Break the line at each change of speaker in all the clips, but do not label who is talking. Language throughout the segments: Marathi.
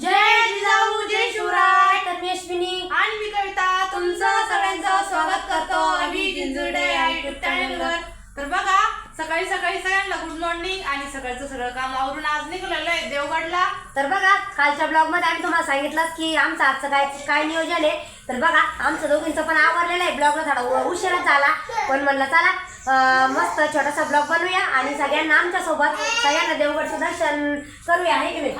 जय जिजाऊ जय शिवराय. तर मी अश्विनी
आणि मी कविता तुमचं सगळ्यांचं स्वागत करतो अभि जिंजुर्डे या युट्यूब चॅनलवर. तर बघा सकाळी सकाळी सगळ्यांना गुड मॉर्निंग आणि सकाळचं सगळं काम आवरून आज निघालेलं आहे देवगडला.
तर बघा कालच्या ब्लॉग मध्ये आम्ही तुम्हाला सांगितलं की आमचं आजचं काय नियोजन आहे. तर बघा आमचं दोघींचं पण आवरलेलं आहे. ब्लॉगला थोडा उशीरच झाला पण म्हणलं चला मस्त छोटासा ब्लॉग बनवूया आणि सगळ्यांना आमच्या सोबत सगळ्यांना देवगडचं दर्शन करूया आहे की नाही.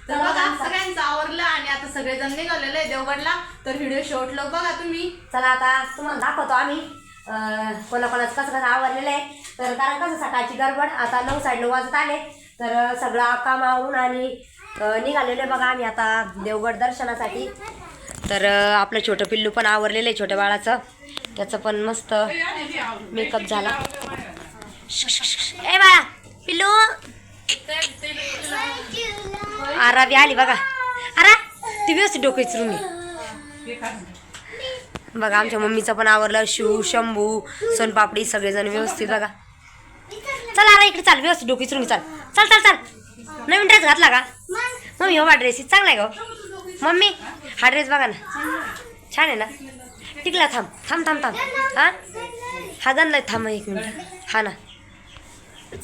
तर बघा सगळ्यांचं आवरलं आणि आता सगळेजण निघालेले आहे देवगडला. तर व्हिडिओ शेवट लोक बघा तुम्ही.
चला आता तुम्हाला दाखवतो आम्ही कोणाकोणाचं कसं कसं आवरलेलं आहे. तर कारण कसं सकाळची गडबड आता 9:30 वाजत आले. तर सगळं काम आवरून आणि निघालेलं आहे बघा आम्ही आता देवगड दर्शनासाठी. तर आपलं छोटं पिल्लू पण आवरलेलं आहे छोट्या बाळाचं. त्याचं पण मस्त मेकअप झाला. ए बाळा पिल्लू आरा बी आली बघा. आरा ती व्यवस्थित डोकं विचारून बघा. आमच्या मम्मीचं पण आवरलं. शिव शंभू सोनपापडी सगळेजण व्यवस्थित बघा. चल आरा इकडे चाल व्यवस्थित डोकं विचारून चाल चल चल चल. नवीन ड्रेस घातला का मम्मी? हो बा ड्रेस चांगला आहे का मम्मी? हा ड्रेस बघा ना छान आहे ना. टिकला थांब थांब थांब थांब हां हा गणला थांब एक मिनिट. हा ना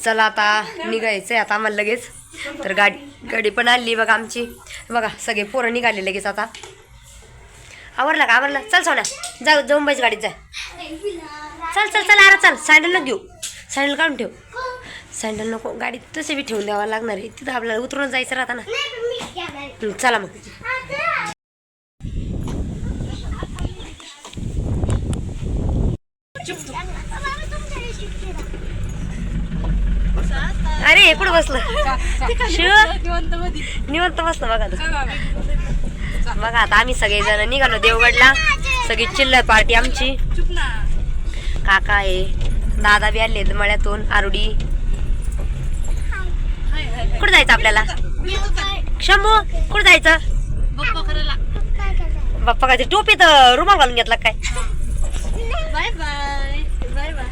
चला आता निघायचं आहे आता आम्हाला लगेच. तर गाडी पण आली बघा आमची. बघा सगळे पोरं निघाले लगेच आता. आवरलं का आवरलं? चल सोन्या जाऊन बस गाडीत जा. चल चल चल अरे चल. सँडल नको घेऊ. सँडल काढून ठेव. सँडल नको गाडीत तसे बी ठेवून द्यावं लागणार आहे. तिथं आपल्याला उतरून जायचं राहता ना. चला मग. अरे हे कुठं बसलं शिव निवंत बसलं बघा. बघा आता आम्ही सगळेजण निघालो देवगडला. सगळी चिल्लर पार्टी आमची. काका आहे दादा बी आले मळ्यातून आरुडी. कुठं जायचं आपल्याला? शंभू कुठं जायचं? बाप्पा काय टोपी तर रुमाल घालून घेतला काय?
Bye bye bye bye.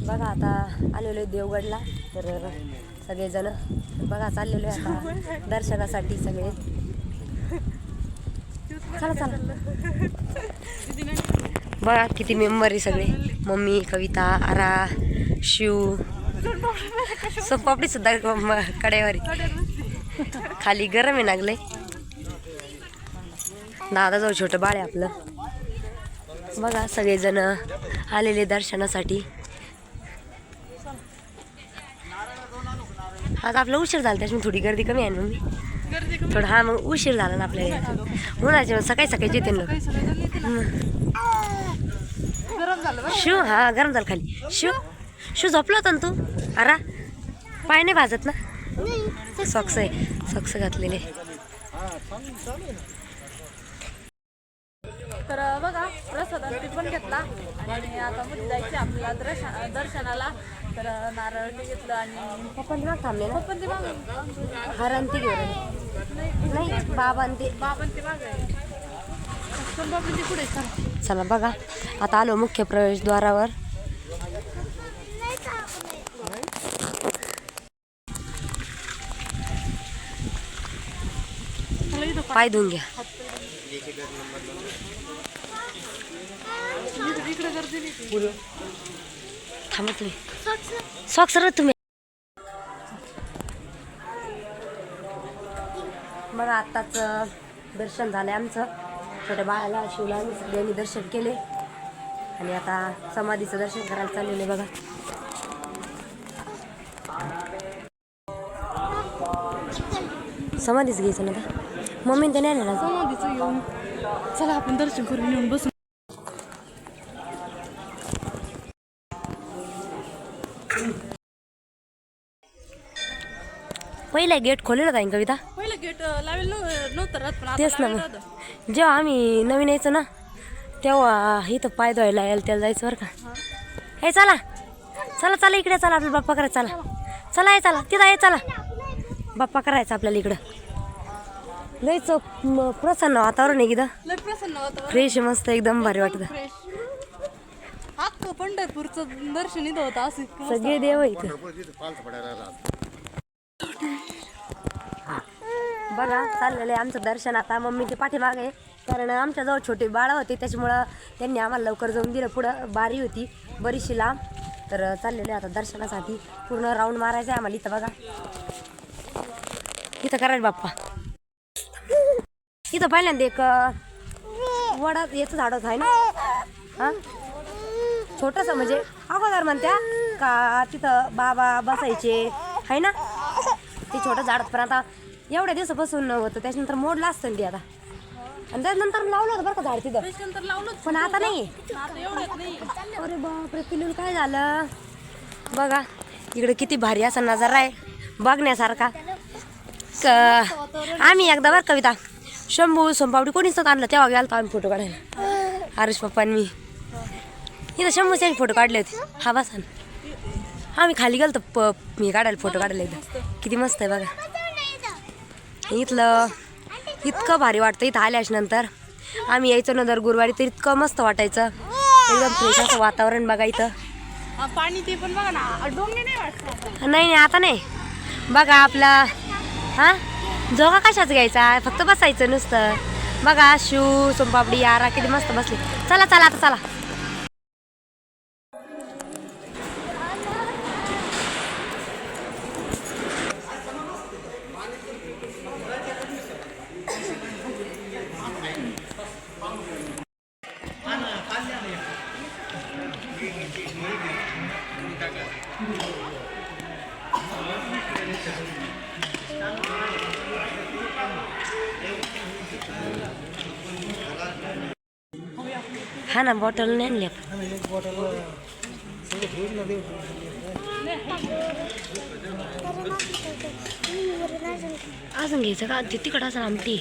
बघा आता आलेलो आहे देवगडला. तर सगळेजण बघा चाललेलो आहे आता दर्शनासाठी सगळे. चला चला बघा किती मेंबर आहे सगळे. मम्मी कविता आरा शिव सोनपापडी सुद्धा कड्यावर खाली गरम आहे लागले. दादा जाऊ छोटं बाळ आहे आपलं. बघा सगळेजण आलेले दर्शनासाठी. आता आपला उशीर झाला त्याच्यामुळे थोडी गर्दी कमी आहे ना मम्मी. थोडं हा मग उशीर झाला ना आपल्याला. उन्हाचे सकाळी सकाळी येते ना. शिव हा गरम झालं खाली. शिव झोपला होता ना तू? अरा पाय नाही भाजत ना? सॉक्स आहे सॉक्स घातलेले.
तर बघा प्रसाद पण घेतला आणि आता मध्ये जायचे आपल्याला दर्शनाला. तर नारळ ते घेतलं आणि
पप्पा दिमाग थांबले ना.
पण ते माग
हरण ती घेऊन नाही बाबां ते
माग आहे. सोनपापडी पुढे
चला बघा आता आलो मुख्य प्रवेशद्वारावर. पाय धुवून घ्या. थांबा तुम्ही सॉक्स तुम्ही. बघा आत्ताच दर्शन झालं आमचं. छोट्या बाळाला शिवला आम्ही सगळ्यांनी दर्शन केले. आणि आता समाधीचं दर्शन करायला चाललेलं आहे बघा. समाधीच घ्यायचं ना का मम्मीने ते नाही ना
समाधीचं घेऊन चला आपण दर्शन करून येऊन बसून.
पहिला गेट खोलेलं का कविता?
पहिलं गेट लावेल नव्हतं राहत, पण आता
तेच ना
लावेल
मग
राहतं.
जेव्हा आम्ही नवीन यायचो ना तेव्हा इथं पाय धुवायला यायला त्याला जायचं बरं का. हे चला चला चला इकडे चला आपला बाप्पा करायचा. चला चला हे चला तिथं आहे चला बाप्पा करायचा आपल्याला इकडं. लयच प्रसन्न वातावरण आहे इथं.
लय प्रसन्न वातावरण,
फ्रेश मस्त एकदम भारी वाटतं.
फ्रेश. अख्खं पंढरपूरचं दर्शन इथं होतं असं.
सगळे देव आहे इथं बघा. चाललेलं आहे आमचं दर्शन. आता मम्मी ते पाठीमागे आहे कारण आमच्याजवळ छोटे बाळं होते त्याच्यामुळं त्यांनी आम्हाला लवकर जाऊन दिलं. पुढं बारी होती बरीचशी लांब. तर चाललेलं आहे आता दर्शनासाठी. पूर्ण राऊंड मारायचं आहे आम्हाला इथं बघा. इथं करायचं बाप्पा. इथं पहिल्यांदा एक वडा याचं झाडच आहे ना हां छोटंसं, म्हणजे अगोदर म्हणत्या का तिथं बाबा बसायचे आहे ना ते छोटं झाड. पण आता एवढ्या दिवसापासून होतं त्याच्यानंतर मोडलं असतं ते आता. आणि त्यानंतर लावलं होतं बरं का झाड तिथं,
त्याच्यानंतर लावलं
पण आता नाही.
आता एवढ्यात नाही.
अरे बापरे पिलून काय झालं बघा. इकडे किती भारी असा नजारा आहे बघण्यासारखा. आम्ही एकदा बरं कविता शंभू सोनपापडी कोणीच आणलं तेव्हा गेलो आम्ही फोटो काढायला. हरीश पप्पांनी मी इथं शंभूचे फोटो काढले होते. हा बसा ना आम्ही खाली गेलो मी काढायला फोटो काढायला एकदम. किती मस्त आहे बघा. इथलं इतकं भारी वाटतं इथं आल्याच्या नंतर. आम्ही यायचो ना दर गुरुवारी तर इतकं मस्त वाटायचं एकदम फ्रेश असं वातावरण बघा इथं.
पाणी ते पण बघा ना डोंगे नाही वाटत.
नाही आता नाही बघा आपला हां जोगा कशाच घ्यायचा फक्त बसायचं नुसतं बघा. शिव सोनपापडी यारा किती मस्त बसले. चला चला आता चला. हा ना बॉटल नाही आणली अजून घ्यायचं का ते तिकडं असं आमटी.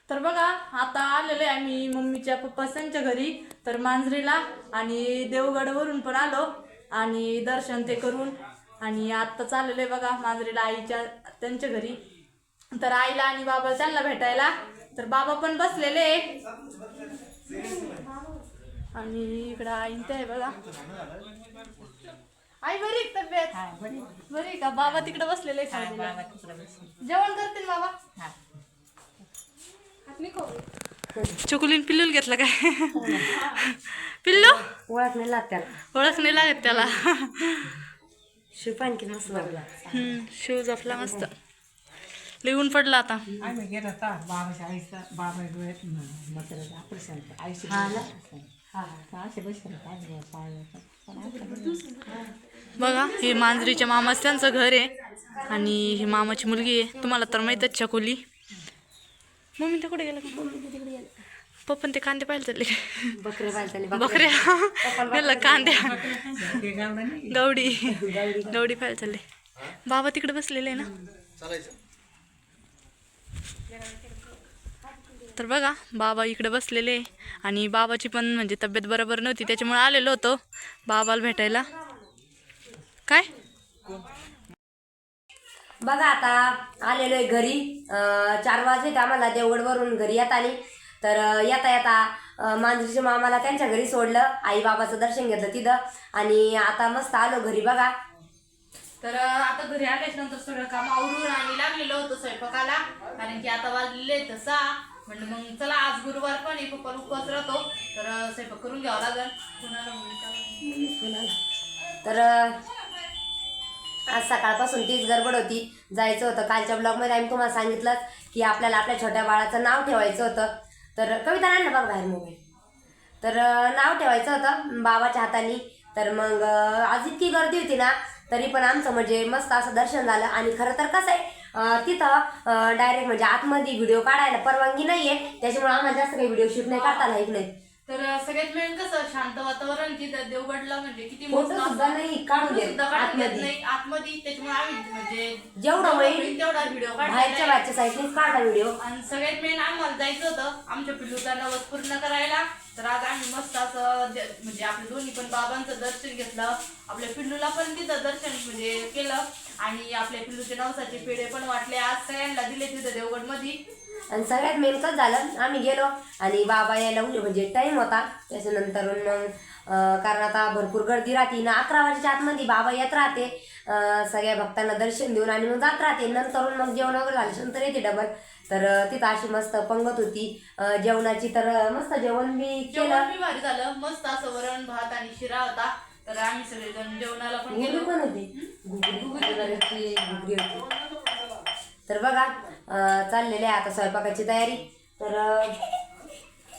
तर बघा आता आलेलो आहे आम्ही मम्मीच्या पप्पाच्या घरी. तर मांजरीला आणि देवगडवरून पण आलो आणि दर्शन ते करून आणि आत्ता चाललेलो आहे बघा मांजरीला आईच्या त्यांच्या घरी. तर आईला आणि बाबा त्यांना भेटायला. तर बाबा पण बसलेले आणि इकडं आई ते आहे बघा. आई बरी तब्येत बरी का? बाबा तिकडे बसलेले जेवण करतील बाबा. चोकुलीन पिल्लूल घेतलं काय? पिल्लू
ओळख नाही लागत त्याला.
ओळख नाही लागत त्याला.
शिवपान किती मस्त लागला.
शिव जपला मस्त. लिहून पडला आता. बघा हे मांजरीच्या मामाच त्यांचं घर आहे आणि ही मामाची मुलगी आहे. तुम्हाला तर माहीतच चकोली. मम्मी ते कुठे गेलं? पप्पन ते कांदे पाहिजे चालले बकऱ्या कांद्या गवडी गवडी पाहिजे चालले. बाबा तिकडे बसलेले आहे ना. तर बघा बाबा इकडे बसलेले आणि बाबाची पण म्हणजे तब्येत बरोबर नव्हती त्याच्यामुळे आलेलो होतो बाबाला भेटायला. काय
बघा आता आलेलो आहे घरी. 4 वाजले आम्हाला देवगडवरून घरी येत आली. तर येता येता मांजरीच्या मामाला त्यांच्या घरी सोडलं. आई बाबाचं दर्शन घेतलं तिथं आणि आता मस्त आलो घरी बघा.
तर आता घरी आल्याच्या नंतर सगळं काम आवरून आणि लागलेलं होतं स्वयंपाकाला, कारण की आता वाजलेले 6. म्हणजे मग चला आज गुरुवार पण आहे, पप्पा उपवास राहतो, तर स्वयंपाक करून घ्यावा लागेल.
तर आज सकाळपासून तीच गडबड होती, जायचं होतं. कालच्या ब्लॉगमध्ये आम्ही तुम्हाला सांगितलं की आपल्याला आपल्या छोट्या बाळाचं नाव ठेवायचं होतं. तर कविता नाही ना बघ बाहेर मोबाईल. तर नाव ठेवायचं होतं बाबाच्या हाताने. तर मग आज इतकी गर्दी होती ना, तरी पण आमचं म्हणजे मस्त असं दर्शन झालं. आणि खरं तर कसं आहे, तिथं डायरेक्ट म्हणजे आतमध्ये व्हिडिओ काढायला परवानगी नाही आहे, त्याच्यामुळे आम्हाला जास्त काही व्हिडिओ शूट नाही करता येत नाही.
तर सगळ्यात मेन कसं शांत वातावरण तिथं देवगडला, म्हणजे किती
फोटो सुद्धा नाही काढून देत
नाही आतमध्ये, त्याच्यामुळे आम्ही म्हणजे
जेवढं होईल
तेवढा व्हिडिओ
बाहेरच्या साईडनेच काढला व्हिडिओ.
आणि सगळ्यात मेन आम्हाला जायचं होतं आमच्या पिल्लूचा नवस पूर्ण करायला. तर आज आम्ही मस्त असं म्हणजे आपल्या दोन्ही पण बाबांचं दर्शन घेतलं, आपल्या पिल्लूला पण तिथं दर्शन म्हणजे केलं, आणि आपल्या पिल्लूच्या नवसाचे पेढे पण वाटले, आज सगळ्यांना दिले तिथं देवगड मध्ये.
आणि सगळ्यात मेन कसं झालं, आम्ही गेलो आणि बाबा यायला म्हणजे टाईम होता. त्याच्यानंतर मग कारण आता भरपूर गर्दी राहते ना, 11 वाजेच्या आतमध्ये बाबा येत राहते सगळ्या भक्तांना दर्शन देऊन, आणि मग जात राहते. नंतर मग जेवण वगैरे झाल्यानंतर येते डबल. तर तिथं अशी मस्त पंगत होती जेवणाची. तर मस्त जेवण बी केलं,
भारी झालं, मस्त असं वरण भात आणि शिरा होता. तर आम्ही सगळेजण जेवणाला पण गेलो.
पण होती घुगरी होती. तर बघा चाललेली आहे आता स्वयंपाकाची तयारी. तर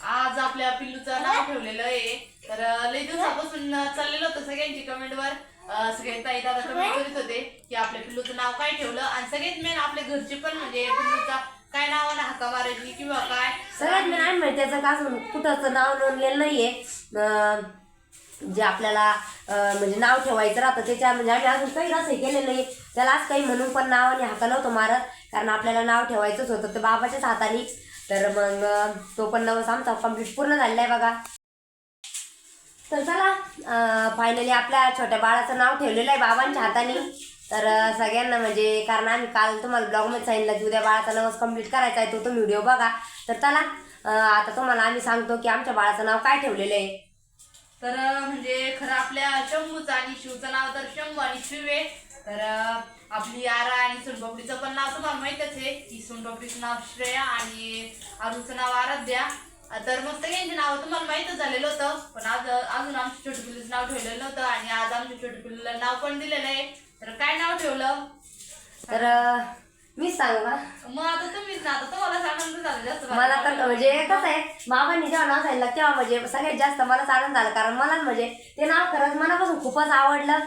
आज आपल्या पिल्लूचं नाव ठेवलेलं आहे. तर लई दिवसापासून चाललेलं होतं सगळ्यांची कमेंटवर, सगळे ताई दादा कमेंट करीत होते की आपल्या पिल्लूचं नाव काय ठेवलं. आणि सगळ्यात मेन आपल्या घरचे पण म्हणजे पिल्लूचा काय नावानं हाका मारायची किंवा काय
सगळ्यात मेन आम्ही म्हणजे त्याचं का कुठंच नाव नोंदलेलं नाहीये. जे आपल्याला म्हणजे नाव ठेवायचं राहतं त्याच्या म्हणजे आम्ही अजून काही असं केलेलं नाही. त्याला आज काही म्हणून पण नावाने हाका नव्हतं मारत, कारण आपल्याला नाव ठेवायचंच होतं ते बाबाच्याच हाताने. तर मग तो पण नवस आमचा कम्प्लीट पूर्ण झालेला आहे बघा. तर चला फायनली आपल्या छोट्या बाळाचं नाव ठेवलेलं आहे बाबांच्या हाताने. तर सगळ्यांना म्हणजे कारण आम्ही काल तुम्हाला ब्लॉगमध्ये सांगितलं की उद्या बाळाचा नवस कम्प्लीट करायचा आहे, तो व्हिडिओ बघा. तर चला आता तुम्हाला आम्ही सांगतो की आमच्या बाळाचं नाव काय ठेवलेलं आहे.
तर म्हणजे खरं आपल्या शंभूचं आणि शिवचं नाव तर शंभू आणि शिव आहे. तर आपली आरा आणि सोनपापडीचं पण नाव तुम्हाला माहितच आहे की सोनपापडीचं नाव श्रेया आणि आरूचं नाव आराध्या. तर मग सगळ्यांचे नाव तुम्हाला माहितच झालेलं होतं, पण आज अजून आमच्या छोट्या पिल्लूचं नाव ठेवलेलं नव्हतं, आणि आज आमच्या छोट्या पिल्लूला नाव पण दिलेलं आहे. तर काय नाव ठेवलं
तर मीच सांगू का?
मग आता तुम्हीच ना, आता तुम्हाला आनंद झाला जास्त.
मला तर म्हणजे कसं आहे, बाबांनी जेव्हा नाव सांगितलं तेव्हा म्हणजे सगळ्यात जास्त मलाच आनंद झाला, कारण मला म्हणजे ते नाव खरंच मनापासून खूपच आवडलं.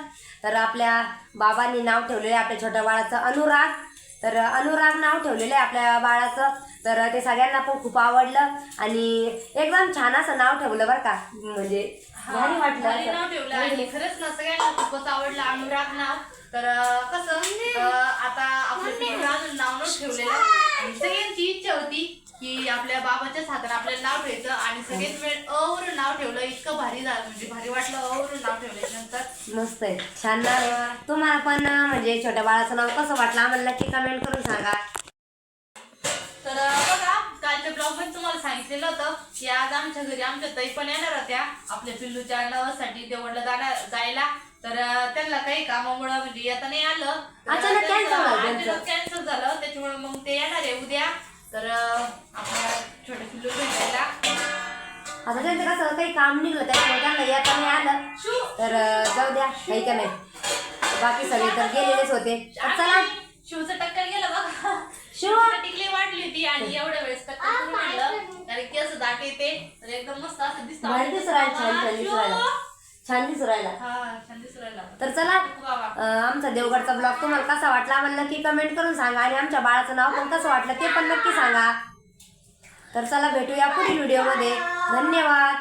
तर आपल्या बाबांनी नाव ठेवलेलं आहे आपल्या छोट्या बाळाचं अनुराग. तर अनुराग नाव ठेवलेलं आहे आपल्या बाळाचं. तर ते सगळ्यांना पण खूप आवडलं आणि एकदम छान असं नाव ठेवलं बरं का, म्हणजे भारी वाटलं
नाव ठेवलं. आणि खरंच ना सगळ्यांना खूपच आवडलं अनुराग नाव. तर कसं आता आपल्या पिल्लूला अजून नाव न ठेवलेलं, आणि सगळ्यांची इच्छा होती की आपल्या बाबाच्याच हाताने आपल्याला नाव ठेवायचं, आणि सगळ्यात वेळ अ वरून नाव ठेवलं. इतकं भारी झालं, म्हणजे भारी वाटलं अ वरून नाव ठेवल्यानंतर.
मस्त आहे, छान नाव. तुम्हाला पण म्हणजे छोट्या बाळाचं नाव कसं वाटलं आम्हाला नक्की कमेंट करून सांगा.
तर बघा कालच्या ब्लॉग मध्ये तुम्हाला सांगितलेलं होतं की आज आमच्या घरी आमच्या ताई पण येणार होत्या आपल्या पिल्लूच्या नवसाठी देवडला जायला. तर त्यांना काही कामामुळे म्हणजे येता नाही आलं,
अचानक
कॅन्सल झालं, त्याच्यामुळे मग ते येणार आहे उद्या. तर आपल्या छोट्या पिल्लू भेटायला
आता त्यांचं कसं काही काम निघलं त्याच्यामुळे त्यांना येता नाही आलं. तर जाऊ द्या, काही का नाही, बाकी सगळे तर गेलेलेच होते. चला
शिवचं टक्कल गेलं बघा,
शिव
टिकली वाटली होती, आणि एवढ्या वेळेस टक्कल करून आणलं, कारण की असं दाट येते तर एकदम मस्त असं दिसतं.
छान दिसू राहिला, छान दिसू राहिला.
छान दिसू राहिला.
तर चला आमचा देवगडचा ब्लॉग तुम्हाला कसा वाटला आम्हाला नक्की कमेंट करून सांगा, आणि आमच्या बाळाचं नाव पण कसं वाटलं ते पण नक्की सांगा. तर चला भेटूया पुढील व्हिडिओमध्ये. धन्यवाद.